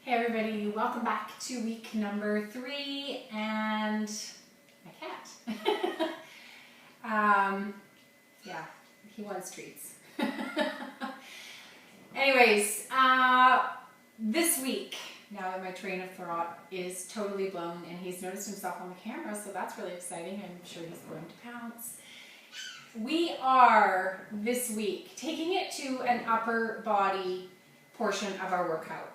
Hey everybody, welcome back to week number 3 and my cat. Yeah, he wants treats. Anyways, this week, now that my train of thought is totally blown and he's noticed himself on the camera, so that's really exciting. I'm sure he's going to pounce. We are, this week, taking it to an upper body portion of our workout.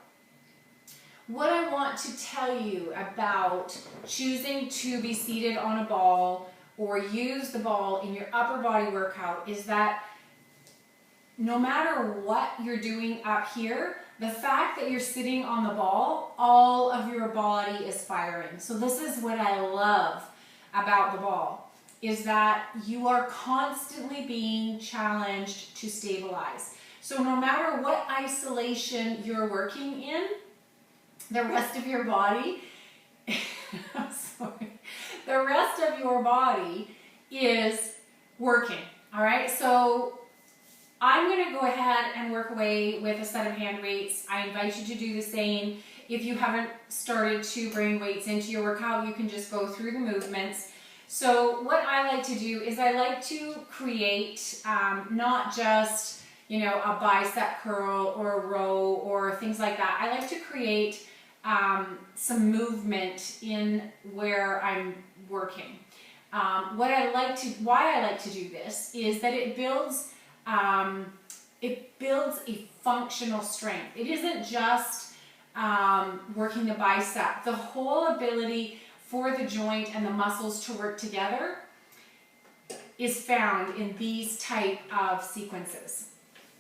What I want to tell you about choosing to be seated on a ball or use the ball in your upper body workout is that no matter what you're doing up here, the fact that you're sitting on the ball, all of your body is firing. So this is what I love about the ball, is that you are constantly being challenged to stabilize. So no matter what isolation you're working in, the rest of your body, I'm sorry, the rest of your body is working, all right? So I'm gonna go ahead and work away with a set of hand weights. I invite you to do the same. If you haven't started to bring weights into your workout, you can just go through the movements. So what I like to do is I like to create not just, you know, a bicep curl or a row or things like that. I like to create some movement in where I'm working. Why I like to do this is that it builds a functional strength. It isn't just working the bicep. The whole ability for the joint and the muscles to work together is found in these type of sequences.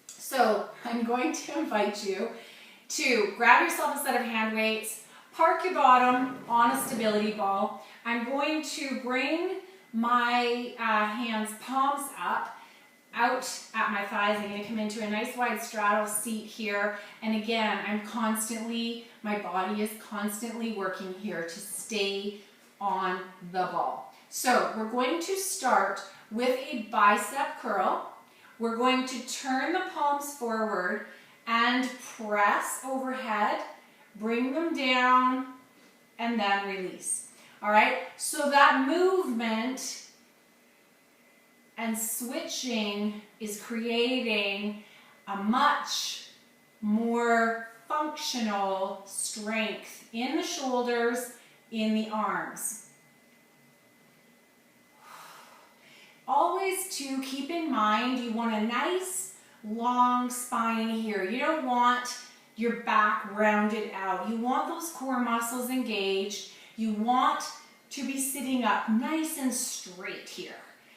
So I'm going to invite you to grab yourself a set of hand weights, park your bottom on a stability ball. I'm going to bring my hands palms up, out at my thighs. I'm going to come into a nice wide straddle seat here. And again, my body is constantly working here to stay on the ball. So we're going to start with a bicep curl. We're going to turn the palms forward and press overhead, bring them down, and then release. All right, so that movement and switching is creating a much more functional strength in the shoulders, in the arms. Always to keep in mind, you want a nice long spine here. You don't want your back rounded out. You want those core muscles engaged. You want to be sitting up nice and straight here.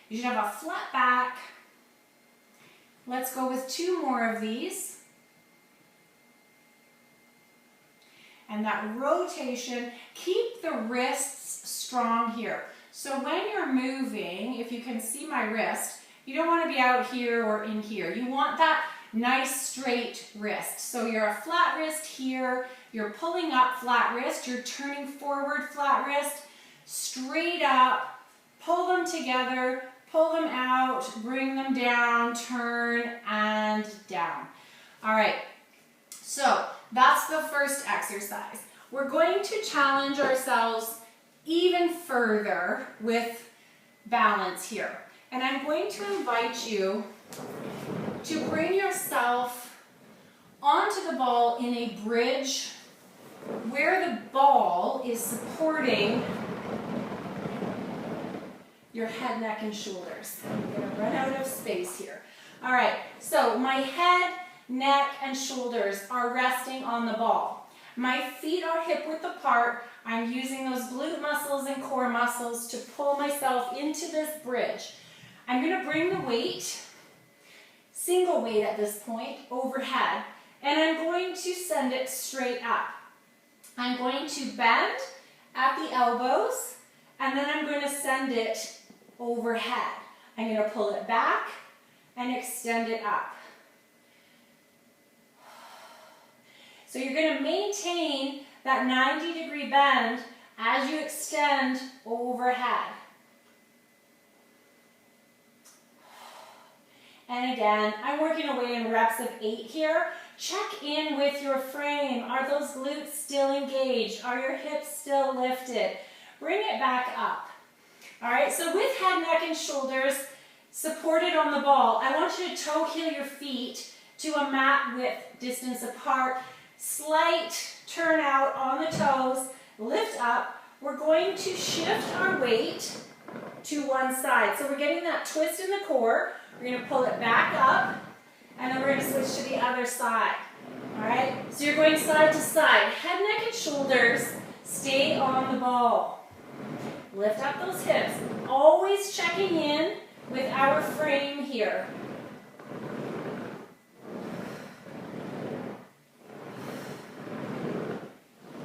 You should have a flat back. Let's go with 2 more of these. And that rotation, keep the wrists strong here. So when you're moving, if you can see my wrist, you don't want to be out here or in here. You want that nice straight wrist. So you're a flat wrist here, you're pulling up flat wrist, you're turning forward flat wrist, straight up, pull them together, pull them out, bring them down, turn and down. All right, so that's the first exercise. We're going to challenge ourselves even further with balance here. And I'm going to invite you to bring yourself onto the ball in a bridge where the ball is supporting your head, neck, and shoulders. I'm going to run out of space here. All right, so my head, neck, and shoulders are resting on the ball. My feet are hip-width apart. I'm using those glute muscles and core muscles to pull myself into this bridge. I'm going to bring the weight, single weight at this point, overhead, and I'm going to send it straight up. I'm going to bend at the elbows, and then I'm going to send it overhead. I'm going to pull it back and extend it up. So you're going to maintain that 90-degree bend as you extend overhead. And again, I'm working away in reps of 8 here. Check in with your frame. Are those glutes still engaged? Are your hips still lifted? Bring it back up. All right, so with head, neck, and shoulders supported on the ball, I want you to toe heel your feet to a mat width distance apart. Slight turn out on the toes, lift up. We're going to shift our weight to one side. So we're getting that twist in the core. We're going to pull it back up, and then we're going to switch to the other side. All right, so you're going side to side. Head, neck, and shoulders stay on the ball. Lift up those hips. Always checking in with our frame here.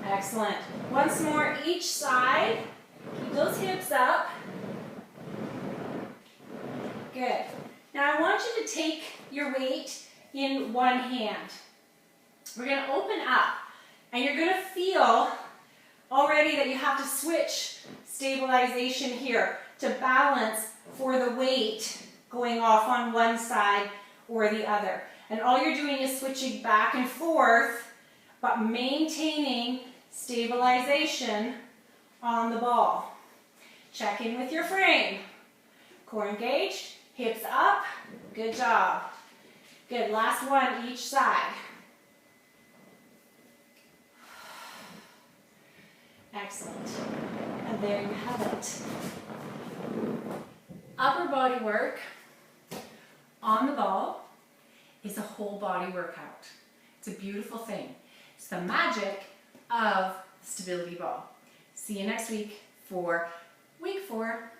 Excellent. Once more each side. Keep those hips up. Good. Now I want you to take your weight in one hand. We're going to open up, and you're going to feel already that you have to switch stabilization here to balance for the weight going off on one side or the other. And all you're doing is switching back and forth, but maintaining stabilization on the ball. Check in with your frame. Core engaged, hips up. Good job. Good, last one each side. Excellent. And there you have it. Upper body work on the ball is a whole body workout. It's a beautiful thing. It's the magic of the stability ball. See you next week for week 4.